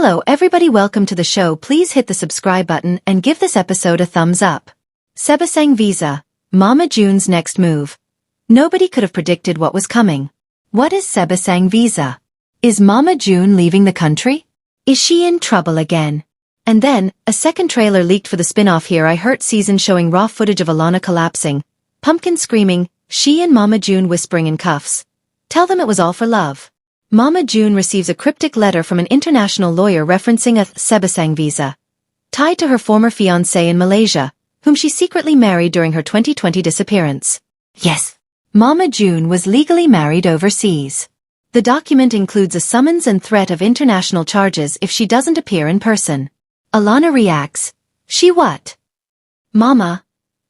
Hello everybody, welcome to the show. Please hit the subscribe button and give this episode a thumbs up. Seses visa, Mama June's next move. Nobody could have predicted what was coming. What is Seses visa? Is Mama June leaving the country? Is she in trouble again? And then, a second trailer leaked for the spin-off Here I Hurt season showing raw footage of Alana collapsing, Pumpkin screaming, she and Mama June whispering in cuffs. Tell them it was all for love. Mama June receives a cryptic letter from an international lawyer referencing a Seses visa, tied to her former fiancé in Malaysia, whom she secretly married during her 2020 disappearance. Yes, Mama June was legally married overseas. The document includes a summons and threat of international charges if she doesn't appear in person. Alana reacts, she what? Mama?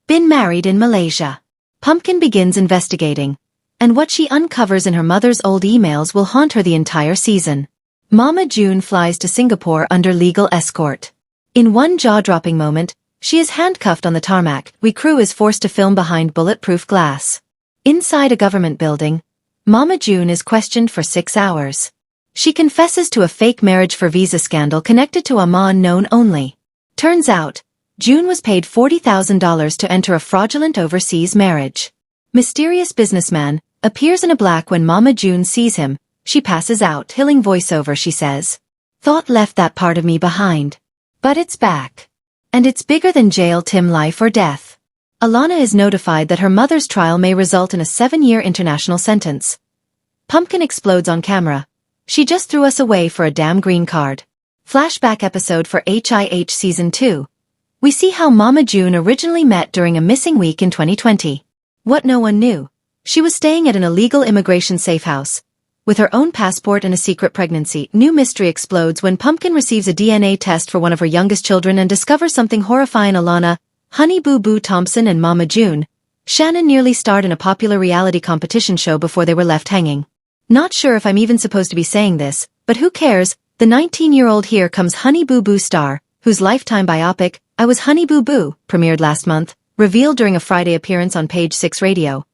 Been married in Malaysia. Pumpkin begins investigating, and what she uncovers in her mother's old emails will haunt her the entire season. Mama June flies to Singapore under legal escort. In one jaw-dropping moment, she is handcuffed on the tarmac. We crew is forced to film behind bulletproof glass. Inside a government building, Mama June is questioned for 6 hours. She confesses to a fake marriage for visa scandal connected to a man known only. Turns out, June was paid $40,000 to enter a fraudulent overseas marriage. Mysterious businessman appears in a black when Mama June sees him. She passes out. Hilling voiceover, she says, "Thought left that part of me behind. But it's back. And it's bigger than jail Tim, life or death." Alana is notified that her mother's trial may result in a 7-year international sentence. Pumpkin explodes on camera. She just threw us away for a damn green card. Flashback episode for HIH Season 2. We see how Mama June originally met during a missing week in 2020. What no one knew. She was staying at an illegal immigration safe house. With her own passport and a secret pregnancy, new mystery explodes when Pumpkin receives a DNA test for one of her youngest children and discovers something horrifying. Alana, Honey Boo Boo Thompson and Mama June Shannon nearly starred in a popular reality competition show before they were left hanging. Not sure if I'm even supposed to be saying this, but who cares? The 19-year-old Here Comes Honey Boo Boo star, whose lifetime biopic, I Was Honey Boo Boo, premiered last month, revealed during a Friday appearance on Page 6 Radio.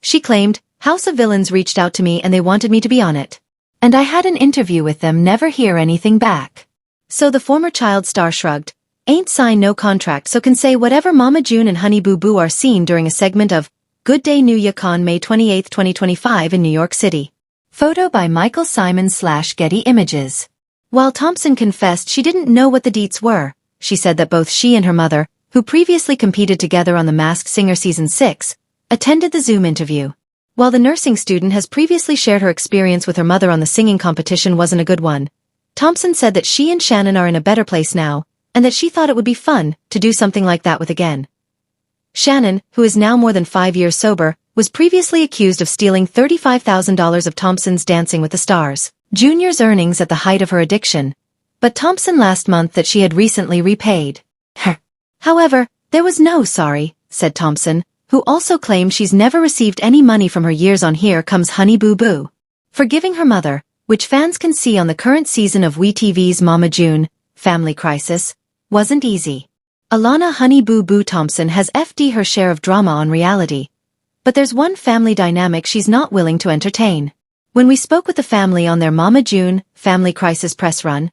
She claimed, House of Villains reached out to me and they wanted me to be on it. And I had an interview with them, never hear anything back. So the former child star shrugged, ain't signed no contract so can say whatever. Mama June and Honey Boo Boo are seen during a segment of Good Day New Yukon May 28, 2025 in New York City. Photo by Michael Simon/Getty Images. While Thompson confessed she didn't know what the deets were, she said that both she and her mother, who previously competed together on The Masked Singer Season 6, attended the Zoom interview. While the nursing student has previously shared her experience with her mother on the singing competition wasn't a good one, Thompson said that she and Shannon are in a better place now, and that she thought it would be fun to do something like that with again. Shannon, who is now more than 5 years sober, was previously accused of stealing $35,000 of Thompson's Dancing with the Stars Junior's earnings at the height of her addiction, but Thompson last month that she had recently repaid her. However, there was no sorry, said Thompson, who also claimed she's never received any money from her years on Here Comes Honey Boo Boo. Forgiving her mother, which fans can see on the current season of We TV's Mama June, Family Crisis, wasn't easy. Alana Honey Boo Boo Thompson has FD her share of drama on reality. But there's one family dynamic she's not willing to entertain. When we spoke with the family on their Mama June, Family Crisis press run,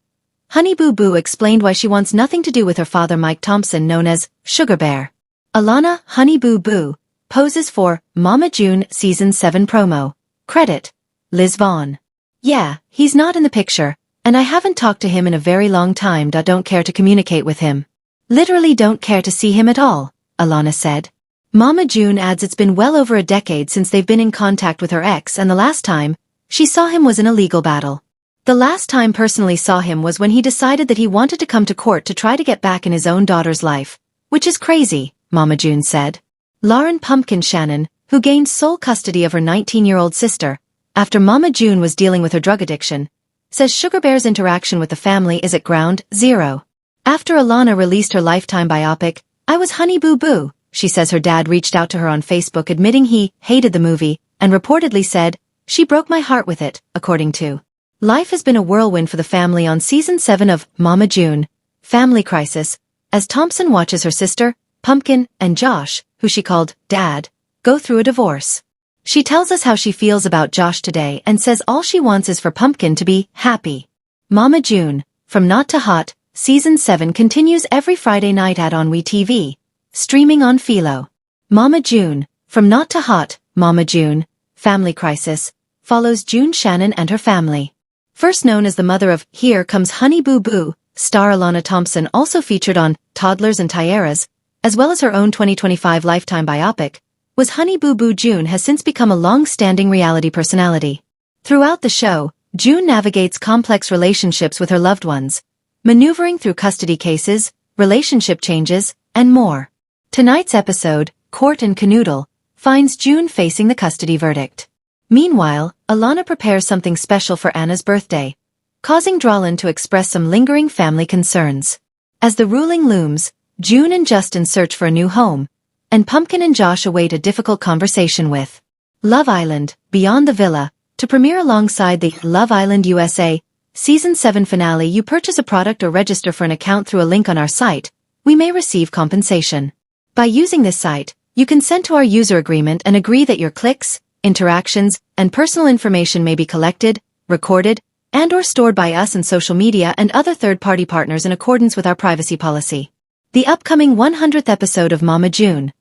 Honey Boo Boo explained why she wants nothing to do with her father Mike Thompson, known as Sugar Bear. Alana Honey Boo Boo poses for Mama June Season 7 promo. Credit, Liz Vaughn. Yeah, he's not in the picture, and I haven't talked to him in a very long time. Don't care to communicate with him. Literally don't care to see him at all, Alana said. Mama June adds it's been well over a decade since they've been in contact with her ex, and the last time she saw him was in a legal battle. The last time personally saw him was when he decided that he wanted to come to court to try to get back in his own daughter's life, which is crazy, Mama June said. Lauryn Pumpkin Shannon, who gained sole custody of her 19-year-old sister after Mama June was dealing with her drug addiction, says Sugar Bear's interaction with the family is at ground zero. After Alana released her Lifetime biopic, I Was Honey Boo Boo, she says her dad reached out to her on Facebook admitting he hated the movie and reportedly said, she broke my heart with it, according to. Life has been a whirlwind for the family on Season 7 of Mama June, Family Crisis, as Thompson watches her sister, Pumpkin, and Josh, who she called Dad, go through a divorce. She tells us how she feels about Josh today and says all she wants is for Pumpkin to be happy. Mama June, From Not to Hot, Season 7 continues every Friday night on We TV, streaming on Philo. Mama June, From Not to Hot, Mama June, Family Crisis, follows June Shannon and her family. First known as the mother of Here Comes Honey Boo Boo, star Alana Thompson also featured on Toddlers and Tiaras, as well as her own 2025 Lifetime biopic, was Honey Boo Boo. June has since become a long-standing reality personality. Throughout the show, June navigates complex relationships with her loved ones, maneuvering through custody cases, relationship changes, and more. Tonight's episode, Court and Canoodle, finds June facing the custody verdict. Meanwhile, Alana prepares something special for Anna's birthday, causing Dralin to express some lingering family concerns. As the ruling looms, June and Justin search for a new home, and Pumpkin and Josh await a difficult conversation with Love Island, Beyond the Villa, to premiere alongside the Love Island USA Season 7 finale. You purchase a product or register for an account through a link on our site, we may receive compensation. By using this site, you consent to our user agreement and agree that your clicks, interactions, and personal information may be collected, recorded, and/or stored by us and social media and other third-party partners in accordance with our privacy policy. The upcoming 100th episode of Mama June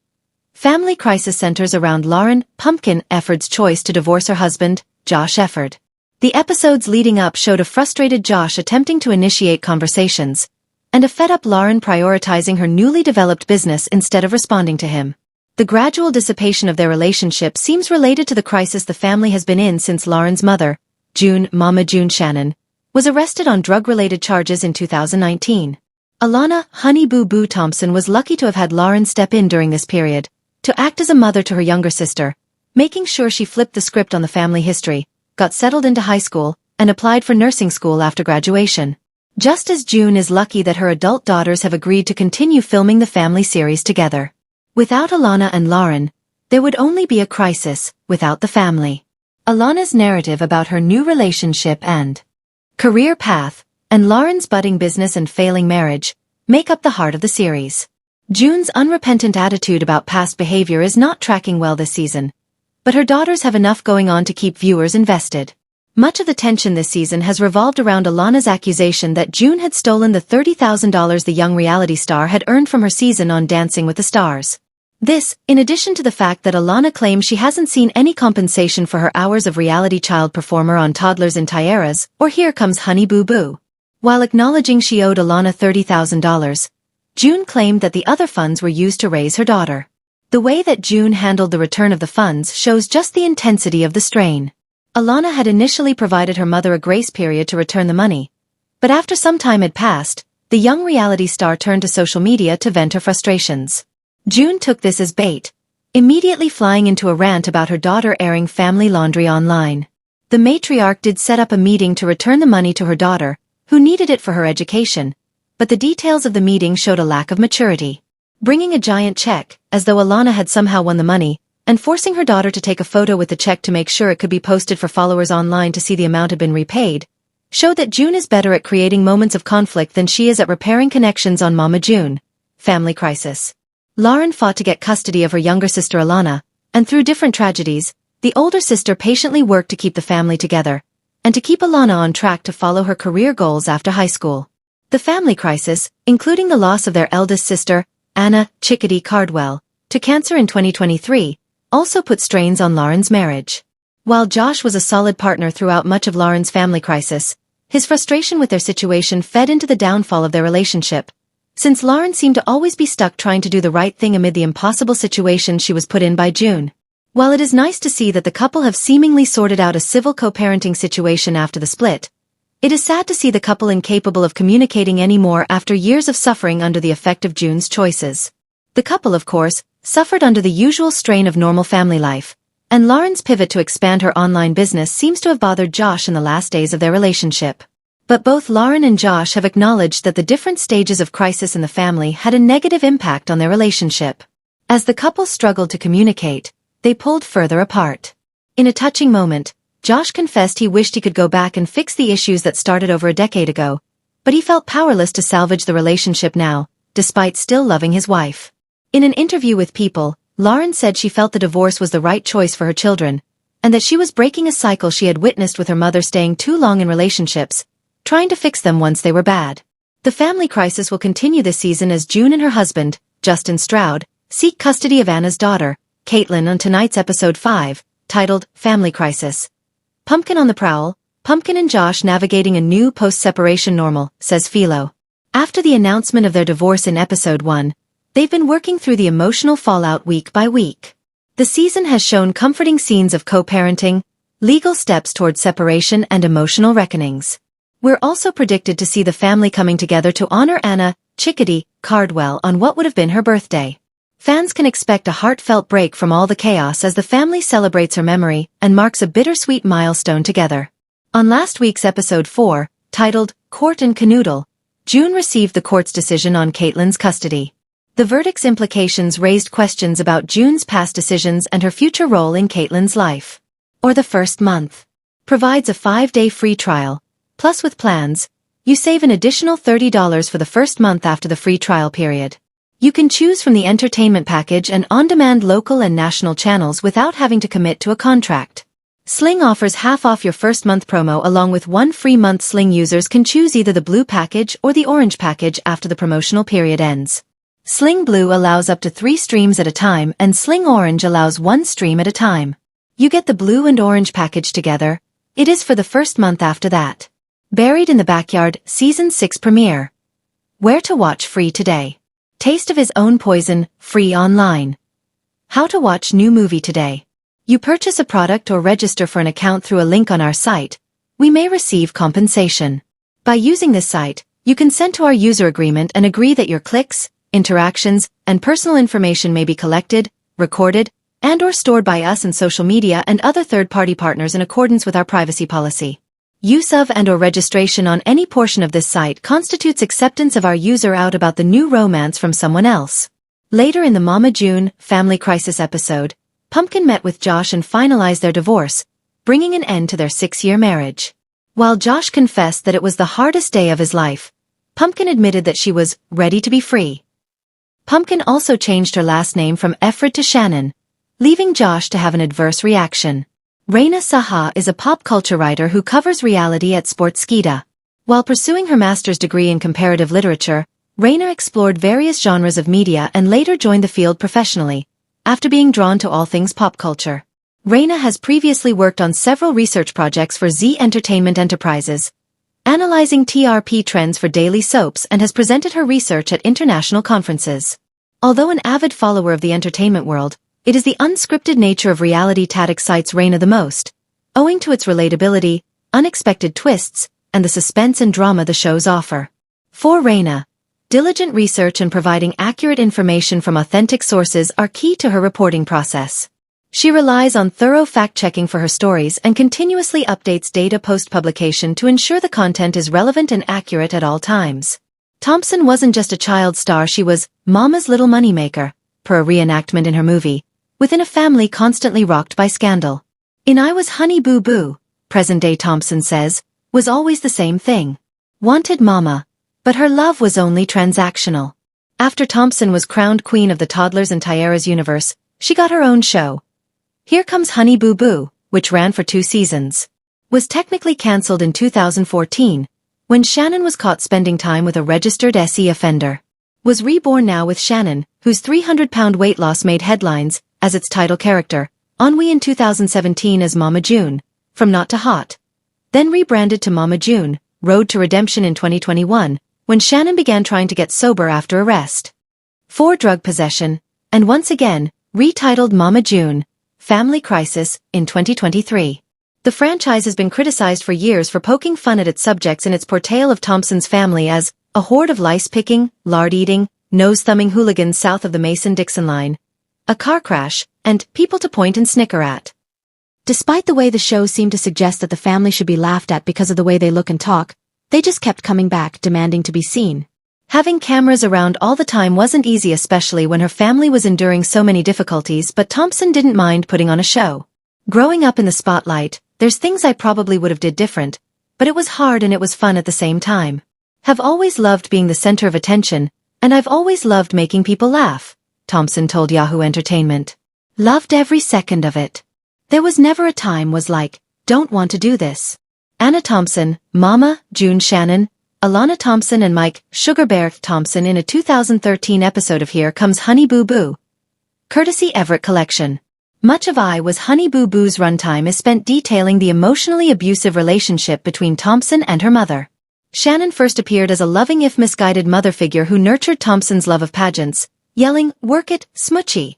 Family Crisis centers around Lauryn Pumpkin Efird's choice to divorce her husband, Josh Efird. The episodes leading up showed a frustrated Josh attempting to initiate conversations, and a fed-up Lauryn prioritizing her newly developed business instead of responding to him. The gradual dissipation of their relationship seems related to the crisis the family has been in since Lauryn's mother, Mama June Shannon, was arrested on drug-related charges in 2019. Alana Honey Boo Boo Thompson was lucky to have had Lauryn step in during this period, to act as a mother to her younger sister, making sure she flipped the script on the family history, got settled into high school, and applied for nursing school after graduation. Just as June is lucky that her adult daughters have agreed to continue filming the family series together. Without Alana and Lauryn, there would only be a crisis without the family. Alana's narrative about her new relationship and career path, and Lauryn's budding business and failing marriage, make up the heart of the series. June's unrepentant attitude about past behavior is not tracking well this season, but her daughters have enough going on to keep viewers invested. Much of the tension this season has revolved around Alana's accusation that June had stolen the $30,000 the young reality star had earned from her season on Dancing with the Stars. This, in addition to the fact that Alana claims she hasn't seen any compensation for her hours of reality child performer on Toddlers and Tiaras, or Here Comes Honey Boo Boo. While acknowledging she owed Alana $30,000, June claimed that the other funds were used to raise her daughter. The way that June handled the return of the funds shows just the intensity of the strain. Alana had initially provided her mother a grace period to return the money, but after some time had passed, the young reality star turned to social media to vent her frustrations. June took this as bait, immediately flying into a rant about her daughter airing family laundry online. The matriarch did set up a meeting to return the money to her daughter, who needed it for her education, but the details of the meeting showed a lack of maturity. Bringing a giant check, as though Alana had somehow won the money, and forcing her daughter to take a photo with the check to make sure it could be posted for followers online to see the amount had been repaid, showed that June is better at creating moments of conflict than she is at repairing connections on Mama June Family Crisis. Lauryn fought to get custody of her younger sister Alana, and through different tragedies, the older sister patiently worked to keep the family together, and to keep Alana on track to follow her career goals after high school. The family crisis, including the loss of their eldest sister, Anna Chickity Cardwell, to cancer in 2023, also put strains on Lauryn's marriage. While Josh was a solid partner throughout much of Lauryn's family crisis, his frustration with their situation fed into the downfall of their relationship, since Lauryn seemed to always be stuck trying to do the right thing amid the impossible situation she was put in by June. While it is nice to see that the couple have seemingly sorted out a civil co-parenting situation after the split, it is sad to see the couple incapable of communicating anymore after years of suffering under the effect of June's choices. The couple, of course, suffered under the usual strain of normal family life, and Lauryn's pivot to expand her online business seems to have bothered Josh in the last days of their relationship. But both Lauryn and Josh have acknowledged that the different stages of crisis in the family had a negative impact on their relationship. As the couple struggled to communicate, they pulled further apart. In a touching moment, Josh confessed he wished he could go back and fix the issues that started over a decade ago, but he felt powerless to salvage the relationship now, despite still loving his wife. In an interview with People, Lauryn said she felt the divorce was the right choice for her children, and that she was breaking a cycle she had witnessed with her mother staying too long in relationships, trying to fix them once they were bad. The family crisis will continue this season as June and her husband, Justin Stroud, seek custody of Anna's daughter, Kaitlyn, on tonight's episode 5, titled Family Crisis. Pumpkin on the prowl, Pumpkin and Josh navigating a new post-separation normal, says Philo. After the announcement of their divorce in episode 1, they've been working through the emotional fallout week by week. The season has shown comforting scenes of co-parenting, legal steps toward separation and emotional reckonings. We're also predicted to see the family coming together to honor Anna, Chickity, Cardwell on what would have been her birthday. Fans can expect a heartfelt break from all the chaos as the family celebrates her memory and marks a bittersweet milestone together. On last week's episode 4, titled Court and Canoodle, June received the court's decision on Kaitlyn's custody. The verdict's implications raised questions about June's past decisions and her future role in Kaitlyn's life. Or the first month. Provides a 5-day free trial. Plus with plans, you save an additional $30 for the first month after the free trial period. You can choose from the entertainment package and on-demand local and national channels without having to commit to a contract. Sling offers half off your first month promo along with 1 free month. Sling users can choose either the blue package or the orange package after the promotional period ends. Sling Blue allows up to 3 streams at a time and Sling Orange allows 1 stream at a time. You get the blue and orange package together. It is for the first month after that. Buried in the Backyard, Season 6 premiere. Where to watch free today. Taste of His Own Poison, free online. How to watch new movie today. You purchase a product or register for an account through a link on our site. We may receive compensation. By using this site, you consent to our user agreement and agree that your clicks, interactions, and personal information may be collected, recorded, and/or stored by us and social media and other third-party partners in accordance with our privacy policy. Use of and/or registration on any portion of this site constitutes acceptance of our user out about the new romance from someone else. Later in the Mama June Family Crisis episode, Pumpkin met with Josh and finalized their divorce, bringing an end to their 6-year marriage. While Josh confessed that it was the hardest day of his life, Pumpkin admitted that she was ready to be free. Pumpkin also changed her last name from Efird to Shannon, leaving Josh to have an adverse reaction. Raina Saha is a pop culture writer who covers reality at Sportskeeda. While pursuing her master's degree in comparative literature, Raina explored various genres of media and later joined the field professionally, after being drawn to all things pop culture. Raina has previously worked on several research projects for Z Entertainment Enterprises, analyzing TRP trends for daily soaps, and has presented her research at international conferences. Although an avid follower of the entertainment world, it is the unscripted nature of reality that excites Raina the most, owing to its relatability, unexpected twists, and the suspense and drama the shows offer. For Raina, diligent research and providing accurate information from authentic sources are key to her reporting process. She relies on thorough fact-checking for her stories and continuously updates data post-publication to ensure the content is relevant and accurate at all times. Thompson wasn't just a child star, she was Mama's little moneymaker, per a reenactment in her movie, within a family constantly rocked by scandal. In I Was Honey Boo Boo, present-day Thompson says, was always the same thing. Wanted Mama, but her love was only transactional. After Thompson was crowned queen of the Toddlers and Tiaras universe, she got her own show. Here Comes Honey Boo Boo, which ran for 2 seasons. Was technically cancelled in 2014, when Shannon was caught spending time with a registered SE offender. Was reborn now with Shannon, whose 300-pound weight loss made headlines, as its title character, on We in 2017 as Mama June, from Not to Hot. Then rebranded to Mama June, Road to Redemption in 2021, when Shannon began trying to get sober after arrest for drug possession, and once again, retitled Mama June, Family Crisis, in 2023. The franchise has been criticized for years for poking fun at its subjects in its portrayal of Thompson's family as a horde of lice-picking, lard-eating, nose-thumbing hooligans south of the Mason-Dixon line, a car crash, and people to point and snicker at. Despite the way the show seemed to suggest that the family should be laughed at because of the way they look and talk, they just kept coming back, demanding to be seen. Having cameras around all the time wasn't easy, especially when her family was enduring so many difficulties, but Thompson didn't mind putting on a show. Growing up in the spotlight, there's things I probably would have did different, but it was hard and it was fun at the same time. Have always loved being the center of attention, and I've always loved making people laugh, Thompson told Yahoo Entertainment. Loved every second of it. There was never a time was like, don't want to do this. Anna Thompson, Mama, June Shannon, Alana Thompson and Mike, Sugar Bear Thompson in a 2013 episode of Here Comes Honey Boo Boo. Courtesy Everett Collection. Much of I Was Honey Boo Boo's runtime is spent detailing the emotionally abusive relationship between Thompson and her mother. Shannon first appeared as a loving if misguided mother figure who nurtured Thompson's love of pageants, yelling, "Work it, Smoochie!"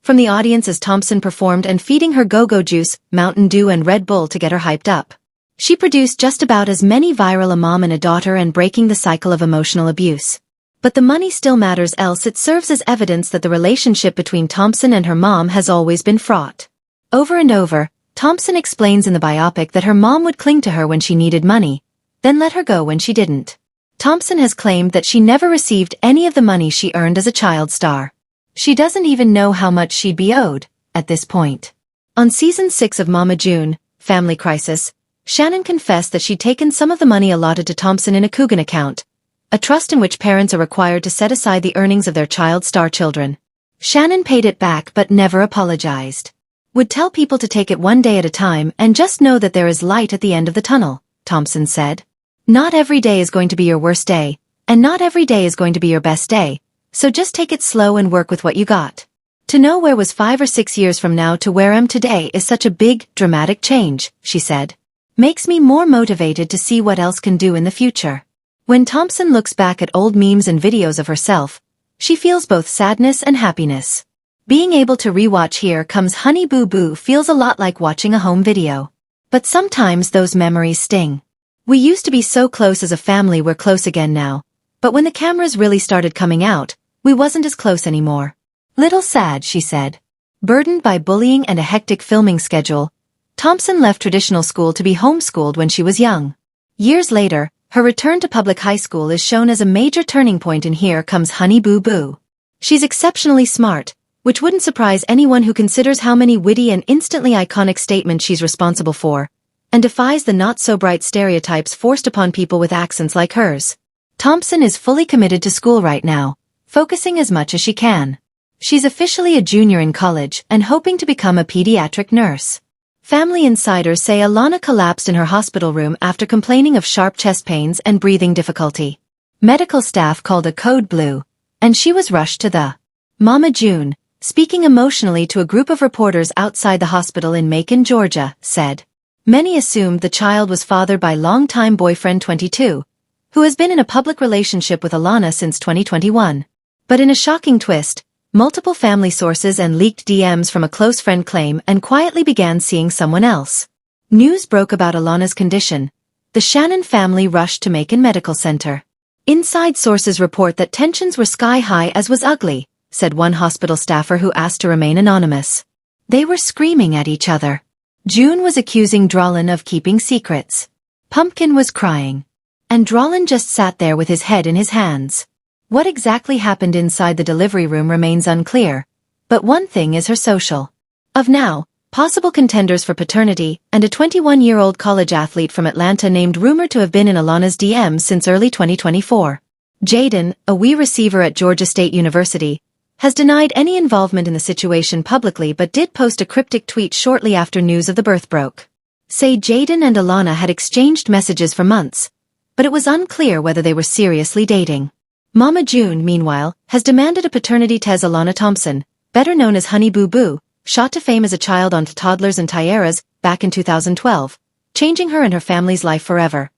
from the audience as Thompson performed and feeding her go-go juice, Mountain Dew and Red Bull to get her hyped up. She produced just about as many viral A Mom and a Daughter and breaking the cycle of emotional abuse. But the money still matters, else it serves as evidence that the relationship between Thompson and her mom has always been fraught. Over and over, Thompson explains in the biopic that her mom would cling to her when she needed money, then let her go when she didn't. Thompson has claimed that she never received any of the money she earned as a child star. She doesn't even know how much she'd be owed, at this point. On season 6 of Mama June, Family Crisis, Shannon confessed that she'd taken some of the money allotted to Thompson in a Coogan account, a trust in which parents are required to set aside the earnings of their child star children. Shannon paid it back but never apologized. Would tell people to take it one day at a time and just know that there is light at the end of the tunnel, Thompson said. Not every day is going to be your worst day, and not every day is going to be your best day, so just take it slow and work with what you got. To know where was 5 or 6 years from now to where I am today is such a big, dramatic change, she said. Makes me more motivated to see what else can do in the future. When Thompson looks back at old memes and videos of herself, she feels both sadness and happiness. Being able to rewatch Here Comes Honey Boo Boo feels a lot like watching a home video. But sometimes those memories sting. We used to be so close as a family, we're close again now. But when the cameras really started coming out, we wasn't as close anymore. Little sad, she said. Burdened by bullying and a hectic filming schedule, Thompson left traditional school to be homeschooled when she was young. Years later, her return to public high school is shown as a major turning point in Here Comes Honey Boo Boo. She's exceptionally smart, which wouldn't surprise anyone who considers how many witty and instantly iconic statements she's responsible for, and defies the not-so-bright stereotypes forced upon people with accents like hers. Thompson is fully committed to school right now, focusing as much as she can. She's officially a junior in college and hoping to become a pediatric nurse. Family insiders say Alana collapsed in her hospital room after complaining of sharp chest pains and breathing difficulty. Medical staff called a code blue, and she was rushed to the Mama June, speaking emotionally to a group of reporters outside the hospital in Macon, Georgia, said. Many assumed the child was fathered by longtime boyfriend 22, who has been in a public relationship with Alana since 2021. But in a shocking twist, multiple family sources and leaked DMs from a close friend claim and quietly began seeing someone else. News broke about Alana's condition. The Shannon family rushed to Macon Medical Center. Inside sources report that tensions were sky-high as was ugly, said one hospital staffer who asked to remain anonymous. They were screaming at each other. June was accusing Dralin of keeping secrets. Pumpkin was crying. And Dralin just sat there with his head in his hands. What exactly happened inside the delivery room remains unclear, but one thing is her social. Of now, possible contenders for paternity, and a 21-year-old college athlete from Atlanta named rumored to have been in Alana's DMs since early 2024. Jaden, a wee receiver at Georgia State University, has denied any involvement in the situation publicly but did post a cryptic tweet shortly after news of the birth broke. Say Jaden and Alana had exchanged messages for months, but it was unclear whether they were seriously dating. Mama June, meanwhile, has demanded a paternity test. Alana Thompson, better known as Honey Boo Boo, shot to fame as a child on Toddlers and Tiaras back in 2012, changing her and her family's life forever.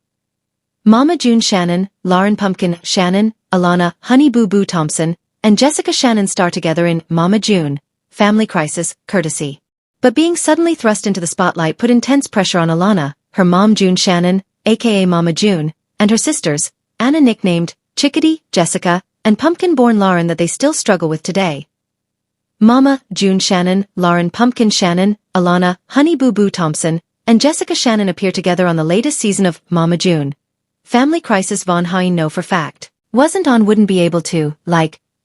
Mama June Shannon, Lauryn Pumpkin Shannon, Alana Honey Boo Boo Thompson, and Jessica Shannon star together in Mama June, Family Crisis, courtesy. But being suddenly thrust into the spotlight put intense pressure on Alana, her mom June Shannon, aka Mama June, and her sisters, Anna nicknamed Chickity, Jessica, and Pumpkin-born Lauryn that they still struggle with today. Mama, June Shannon, Lauryn Pumpkin Shannon, Alana, Honey Boo Boo Thompson, and Jessica Shannon appear together on the latest season of Mama June. Family Crisis. Von Hein know for fact. Wasn't on, wouldn't be able to,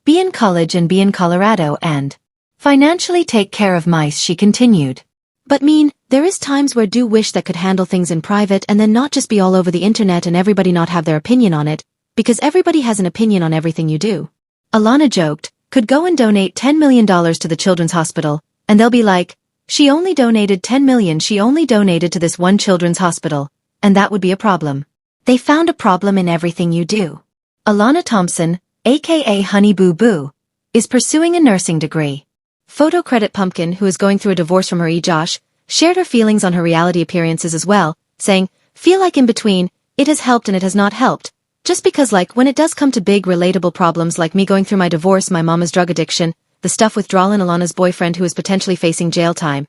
be in college and be in Colorado and financially take care of mice, she continued. But there is times where do wish that could handle things in private and then not just be all over the internet and everybody not have their opinion on it, because everybody has an opinion on everything you do. Alana joked, could go and donate $10 million to the children's hospital, and they'll be like, she only donated $10 million, she only donated to this one children's hospital. and that would be a problem. They found a problem in everything you do. Alana Thompson, aka Honey Boo Boo, is pursuing a nursing degree. Photo credit Pumpkin, who is going through a divorce from her Josh, shared her feelings on her reality appearances as well, saying, "Feel like in between, it has helped and it has not helped. Just because when it does come to big relatable problems like me going through my divorce, my mama's drug addiction, the stuff with Dralin, Alana's boyfriend who is potentially facing jail time.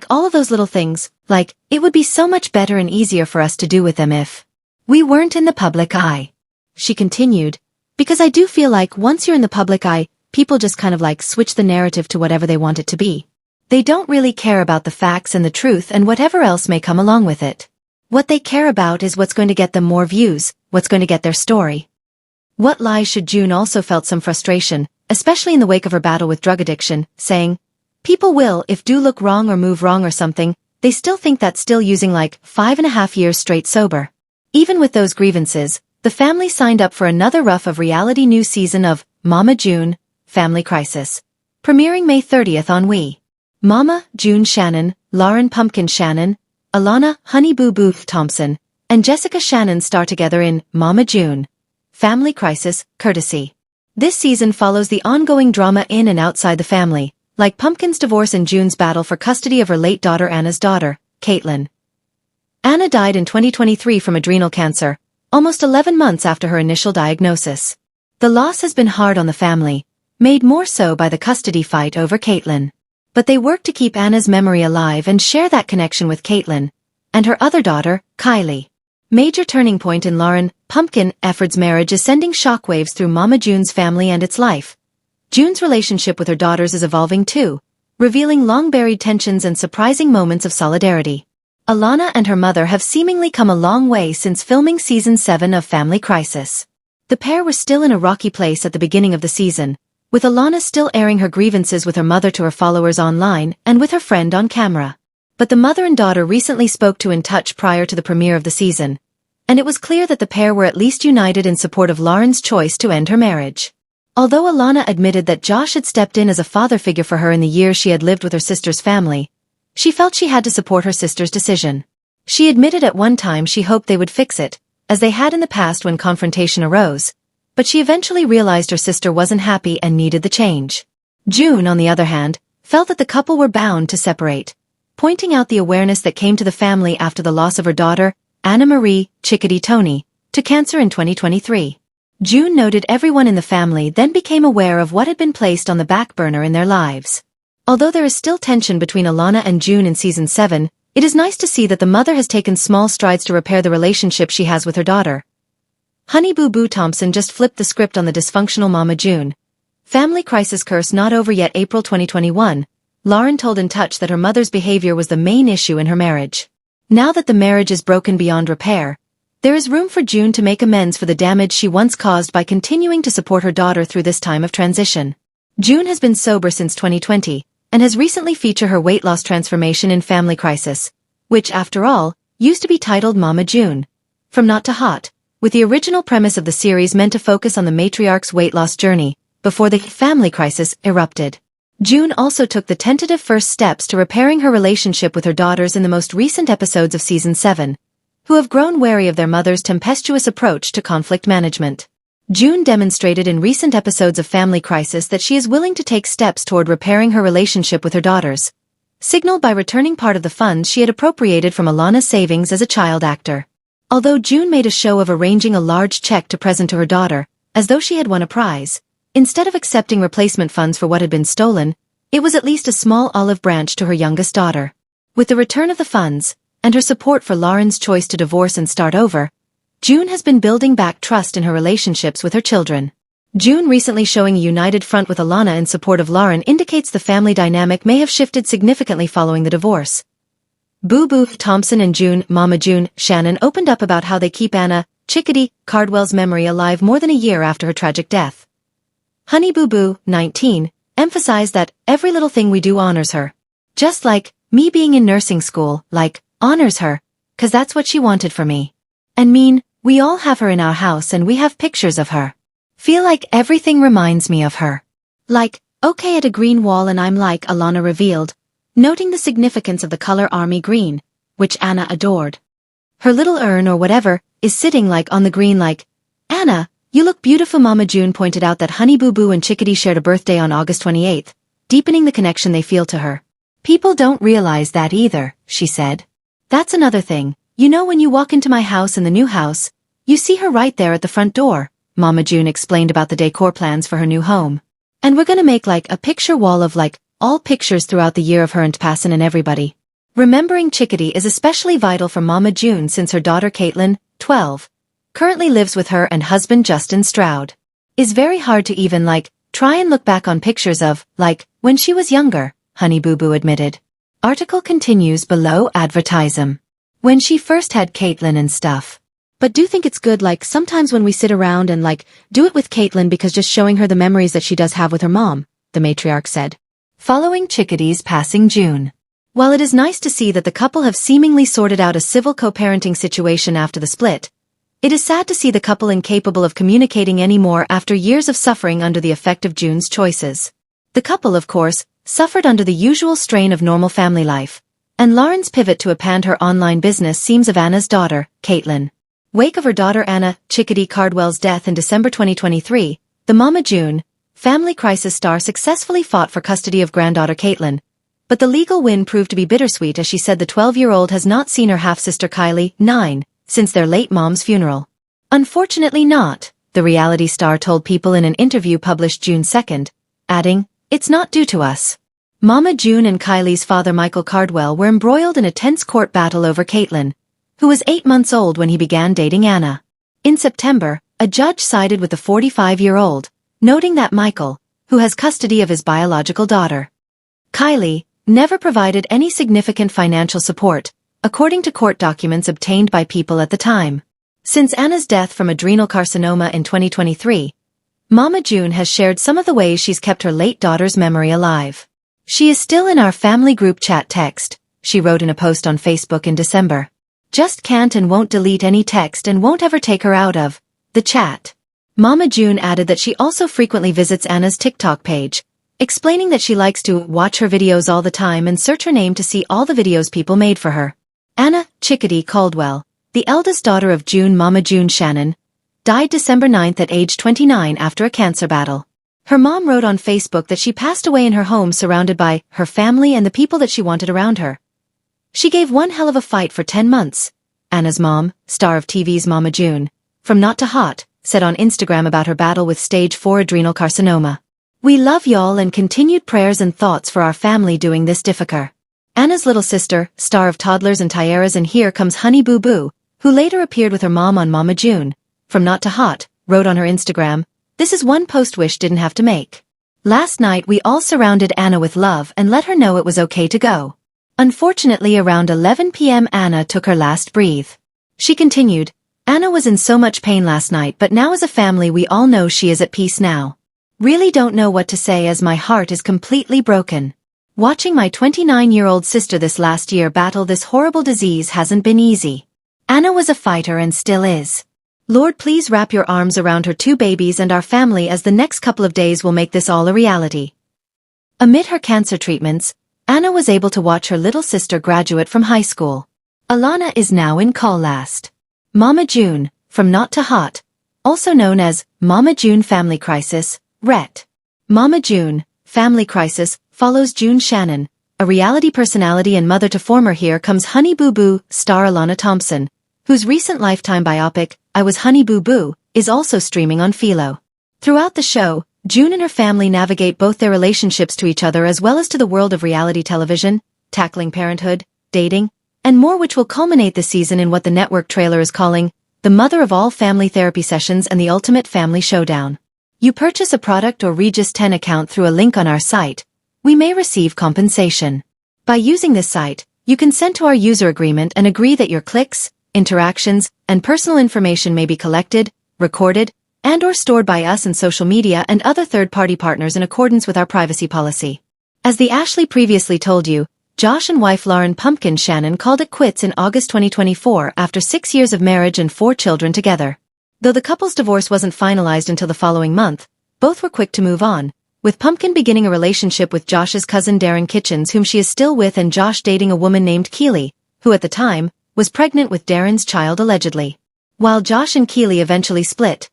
All of those little things, it would be so much better and easier for us to do with them if we weren't in the public eye." She continued, "Because I do feel like once you're in the public eye, people just kind of switch the narrative to whatever they want it to be. They don't really care about the facts and the truth and whatever else may come along with it. What they care about is what's going to get them more views, what's going to get their story." What lies should June also felt some frustration, especially in the wake of her battle with drug addiction, saying, "People will, if do look wrong or move wrong or something, they still think that's still using 5.5 years straight sober." Even with those grievances, the family signed up for another rough of reality new season of Mama June, Family Crisis, premiering May 30th on We. Mama, June Shannon, Lauryn Pumpkin Shannon, Alana, Honey Boo Boo Thompson, and Jessica Shannon star together in Mama June, Family Crisis, courtesy. This season follows the ongoing drama in and outside the family, like Pumpkin's divorce and June's battle for custody of her late daughter Anna's daughter, Kaitlyn. Anna died in 2023 from adrenal cancer, almost 11 months after her initial diagnosis. The loss has been hard on the family, made more so by the custody fight over Kaitlyn. But they work to keep Anna's memory alive and share that connection with Kaitlyn and her other daughter, Kaitlyn. Major turning point in Lauryn, Pumpkin, Efird's marriage is sending shockwaves through Mama June's family and its life. June's relationship with her daughters is evolving too, revealing long-buried tensions and surprising moments of solidarity. Alana and her mother have seemingly come a long way since filming Season 7 of Family Crisis. The pair were still in a rocky place at the beginning of the season, with Alana still airing her grievances with her mother to her followers online and with her friend on camera. But the mother and daughter recently spoke to In Touch prior to the premiere of the season, and it was clear that the pair were at least united in support of Lauryn's choice to end her marriage. Although Alana admitted that Josh had stepped in as a father figure for her in the years she had lived with her sister's family, she felt she had to support her sister's decision. She admitted at one time she hoped they would fix it, as they had in the past when confrontation arose, but she eventually realized her sister wasn't happy and needed the change. June, on the other hand, felt that the couple were bound to separate, pointing out the awareness that came to the family after the loss of her daughter, Anna Marie, Chickity Tony, to cancer in 2023. June noted everyone in the family then became aware of what had been placed on the back burner in their lives. Although there is still tension between Alana and June in Season 7, it is nice to see that the mother has taken small strides to repair the relationship she has with her daughter. Honey Boo Boo Thompson just flipped the script on the dysfunctional Mama June. Family Crisis curse not over yet. April 2021, Lauryn told In Touch that her mother's behavior was the main issue in her marriage. Now that the marriage is broken beyond repair, there is room for June to make amends for the damage she once caused by continuing to support her daughter through this time of transition. June has been sober since 2020, and has recently featured her weight loss transformation in Family Crisis, which, after all, used to be titled Mama June, From Not to Hot, with the original premise of the series meant to focus on the matriarch's weight loss journey, before the Family Crisis erupted. June also took the tentative first steps to repairing her relationship with her daughters in the most recent episodes of Season 7, who have grown wary of their mother's tempestuous approach to conflict management. June demonstrated in recent episodes of Family Crisis that she is willing to take steps toward repairing her relationship with her daughters, signaled by returning part of the funds she had appropriated from Alana's savings as a child actor. Although June made a show of arranging a large check to present to her daughter, as though she had won a prize, instead of accepting replacement funds for what had been stolen, it was at least a small olive branch to her youngest daughter. With the return of the funds, and her support for Lauryn's choice to divorce and start over, June has been building back trust in her relationships with her children. June recently showing a united front with Alana in support of Lauryn indicates the family dynamic may have shifted significantly following the divorce. Boo Boo Thompson and June, Mama June Shannon opened up about how they keep Anna, Chickity, Cardwell's memory alive more than a year after her tragic death. Honey Boo Boo, 19, emphasized that every little thing we do honors her. Just like me being in nursing school, honors her, 'cause that's what she wanted for me. And we all have her in our house and we have pictures of her. Feel like everything reminds me of her. Okay at a green wall and I'm Alana revealed, noting the significance of the color army green, which Anna adored. Her little urn or whatever is sitting like on the green like, "Anna, you look beautiful." Mama June pointed out that Honey Boo Boo and Chickity shared a birthday on August 28th, deepening the connection they feel to her. "People don't realize that either," she said. "That's another thing. You know, when you walk into my house in the new house, you see her right there at the front door," Mama June explained about the decor plans for her new home. "And we're gonna make like a picture wall of like all pictures throughout the year of her and Passon and everybody." Remembering Chickity is especially vital for Mama June since her daughter Kaitlyn, 12, currently lives with her and husband Justin Stroud. "It's very hard to even like try and look back on pictures of like when she was younger," Honey Boo Boo admitted. Article continues below. Advertisem. "When she first had Kaitlyn and stuff. But do think it's good like sometimes when we sit around and like do it with Kaitlyn because just showing her the memories that she does have with her mom," the matriarch said. Following Chickity's passing June. While it is nice to see that the couple have seemingly sorted out a civil co-parenting situation after the split, it is sad to see the couple incapable of communicating anymore after years of suffering under the effect of June's choices. The couple, of course, suffered under the usual strain of normal family life, and Lauryn's pivot to append her online business seems of Anna's daughter, Kaitlyn. Wake of her daughter Anna Cardwell's death in December 2023, the Mama June family crisis star successfully fought for custody of granddaughter Kaitlyn, but the legal win proved to be bittersweet as she said the 12-year-old has not seen her half-sister Kaitlyn, 9, since their late mom's funeral. "Unfortunately not," the reality star told People in an interview published June 2nd, adding, "It's not due to us." Mama June and Kylie's father Michael Cardwell were embroiled in a tense court battle over Kaitlyn, who was 8 months old when he began dating Anna. In September, a judge sided with the 45-year-old, noting that Michael, who has custody of his biological daughter, Kaitlyn, never provided any significant financial support, according to court documents obtained by People at the time. Since Anna's death from adrenal carcinoma in 2023, Mama June has shared some of the ways she's kept her late daughter's memory alive. "She is still in our family group chat text," she wrote in a post on Facebook in December. "Just can't and won't delete any text and won't ever take her out of the chat." Mama June added that she also frequently visits Anna's TikTok page, explaining that she likes to watch her videos all the time and search her name to see all the videos people made for her. Anna Cardwell, the eldest daughter of Mama June Shannon, died December 9th at age 29 after a cancer battle. Her mom wrote on Facebook that she passed away in her home surrounded by her family and the people that she wanted around her. "She gave one hell of a fight for 10 months, Anna's mom, star of TV's Mama June, from Not to Hot, said on Instagram about her battle with stage 4 adrenal carcinoma. "We love y'all and continued prayers and thoughts for our family doing this difficult." Anna's little sister, star of Toddlers and Tiaras and Here Comes Honey Boo Boo, who later appeared with her mom on Mama June, from Not to Hot, wrote on her Instagram, "This is one post Wish didn't have to make. Last night we all surrounded Anna with love and let her know it was okay to go. Unfortunately around 11 p.m. Anna took her last breath." She continued, "Anna was in so much pain last night but now as a family we all know she is at peace now. Really don't know what to say as my heart is completely broken. Watching my 29-year-old sister this last year battle this horrible disease hasn't been easy. Anna was a fighter and still is. Lord, please wrap your arms around her 2 babies and our family as the next couple of days will make this all a reality." Amid her cancer treatments, Anna was able to watch her little sister graduate from high school. Alana is now in call last. Mama June, from Not to Hot, also known as Mama June Family Crisis, RET. Mama June, Family Crisis, follows June Shannon, a reality personality and mother to former Here Comes Honey Boo Boo star Alana Thompson, whose recent Lifetime biopic, I Was Honey Boo Boo, is also streaming on Philo. Throughout the show, June and her family navigate both their relationships to each other as well as to the world of reality television, tackling parenthood, dating, and more, which will culminate this season in what the network trailer is calling the mother of all family therapy sessions and the ultimate family showdown. You purchase a product or Regis 10 account through a link on our site, we may receive compensation. By using this site, you consent to our user agreement and agree that your clicks, interactions, and personal information may be collected, recorded, and/or stored by us in social media and other third-party partners in accordance with our privacy policy. As the Ashley previously told you, Josh and wife Lauren Pumpkin Shannon called it quits in August 2024 after 6 years of marriage and 4 children together. Though the couple's divorce wasn't finalized until the following month, both were quick to move on, with Pumpkin beginning a relationship with Josh's cousin Darren Kitchens, whom she is still with, and Josh dating a woman named Keely, who at the time was pregnant with Darren's child allegedly. While Josh and Keely eventually split,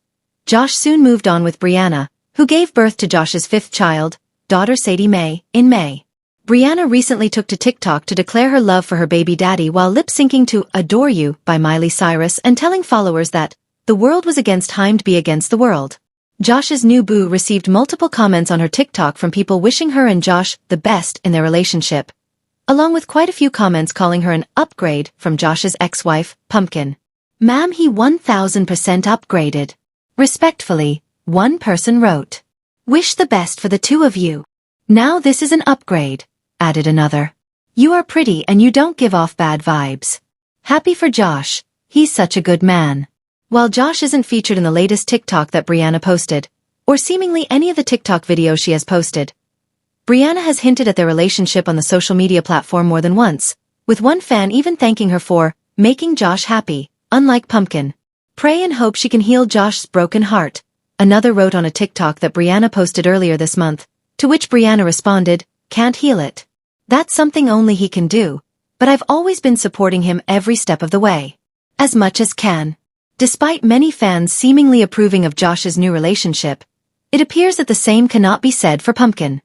Josh soon moved on with Brianna, who gave birth to Josh's fifth child, daughter Sadie Mae, in May. Brianna recently took to TikTok to declare her love for her baby daddy while lip-syncing to Adore You by Miley Cyrus and telling followers that the world was against him to be against the world. Josh's new boo received multiple comments on her TikTok from people wishing her and Josh the best in their relationship, along with quite a few comments calling her an upgrade from Josh's ex-wife, Pumpkin. Ma'am, he 1000% upgraded. Respectfully, one person wrote. Wish the best for the two of you. Now this is an upgrade, added another. You are pretty and you don't give off bad vibes. Happy for Josh, he's such a good man. While Josh isn't featured in the latest TikTok that Brianna posted, or seemingly any of the TikTok videos she has posted, Brianna has hinted at their relationship on the social media platform more than once, with one fan even thanking her for making Josh happy, unlike Pumpkin. Pray and hope she can heal Josh's broken heart, another wrote on a TikTok that Brianna posted earlier this month, to which Brianna responded, can't heal it. That's something only he can do, but I've always been supporting him every step of the way. As much as can. Despite many fans seemingly approving of Josh's new relationship, it appears that the same cannot be said for Pumpkin.